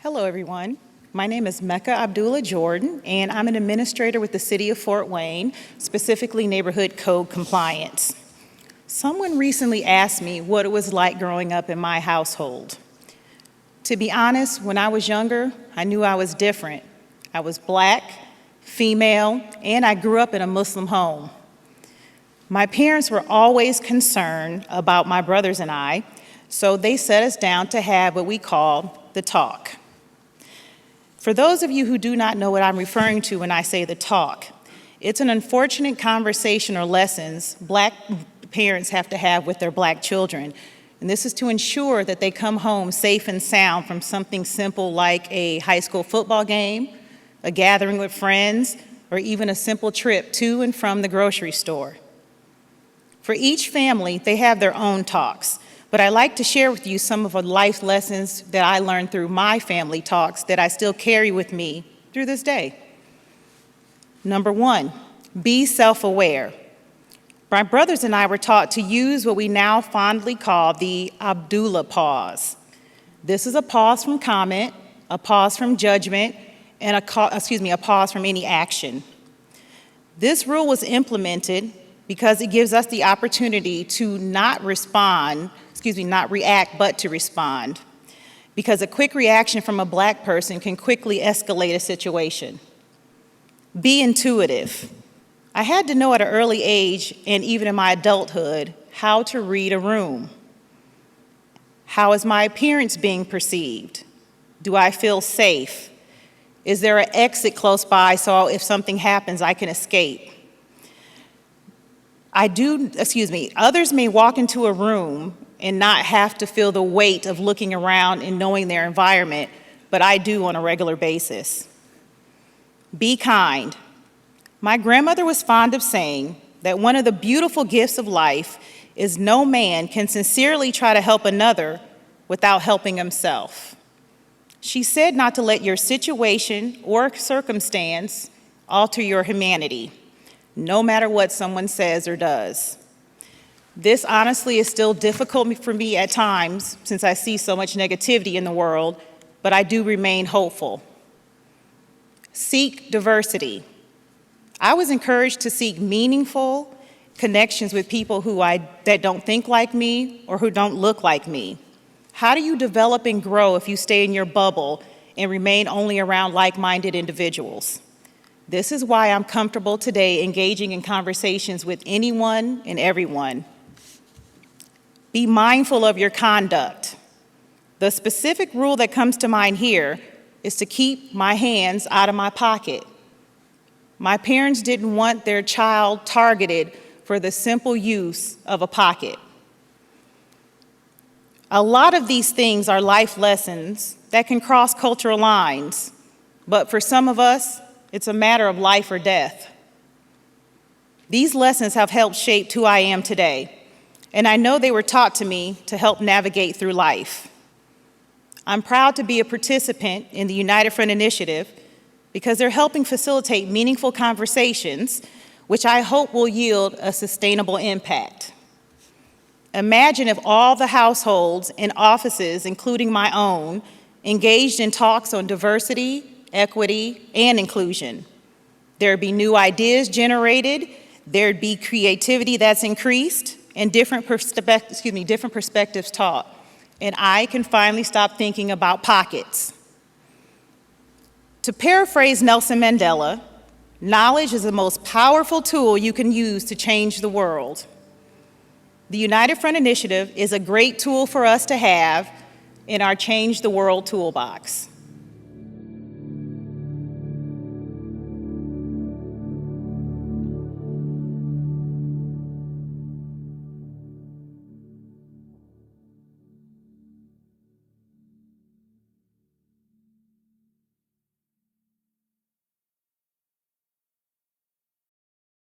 Hello, everyone. My name is Mecca Abdullah Jordan, and I'm an administrator with the City of Fort Wayne, specifically Neighborhood Code Compliance. Someone recently asked me what it was like growing up in my household. To be honest, when I was younger, I knew I was different. I was Black, female, and I grew up in a Muslim home. My parents were always concerned about my brothers and I, so they set us down to have what we call the talk. For those of you who do not know what I'm referring to when I say the talk, it's an unfortunate conversation or lessons Black parents have to have with their Black children. And this is to ensure that they come home safe and sound from something simple like a high school football game, a gathering with friends, or even a simple trip to and from the grocery store. For each family, they have their own talks. But I'd like to share with you some of the life lessons that I learned through my family talks that I still carry with me through this day. Number one, be self-aware. My brothers and I were taught to use what we now fondly call the Abdullah pause. This is a pause from comment, a pause from judgment, and a pause from any action. This rule was implemented because it gives us the opportunity to not react, but to respond. Because a quick reaction from a Black person can quickly escalate a situation. Be intuitive. I had to know at an early age, and even in my adulthood, how to read a room. How is my appearance being perceived? Do I feel safe? Is there an exit close by so if something happens, I can escape? Others may walk into a room and not have to feel the weight of looking around and knowing their environment, but I do on a regular basis. Be kind. My grandmother was fond of saying that one of the beautiful gifts of life is no man can sincerely try to help another without helping himself. She said not to let your situation or circumstance alter your humanity, no matter what someone says or does. This honestly is still difficult for me at times since I see so much negativity in the world, but I do remain hopeful. Seek diversity. I was encouraged to seek meaningful connections with people that don't think like me or who don't look like me. How do you develop and grow if you stay in your bubble and remain only around like-minded individuals? This is why I'm comfortable today engaging in conversations with anyone and everyone. Be mindful of your conduct. The specific rule that comes to mind here is to keep my hands out of my pocket. My parents didn't want their child targeted for the simple use of a pocket. A lot of these things are life lessons that can cross cultural lines, but for some of us, it's a matter of life or death. These lessons have helped shape who I am today, and I know they were taught to me to help navigate through life. I'm proud to be a participant in the United Front Initiative because they're helping facilitate meaningful conversations, which I hope will yield a sustainable impact. Imagine if all the households and offices, including my own, engaged in talks on diversity, equity, and inclusion. There'd be new ideas generated, there'd be creativity that's increased, and different perspectives taught. And I can finally stop thinking about pockets. To paraphrase Nelson Mandela, knowledge is the most powerful tool you can use to change the world. The United Front Initiative is a great tool for us to have in our Change the World toolbox.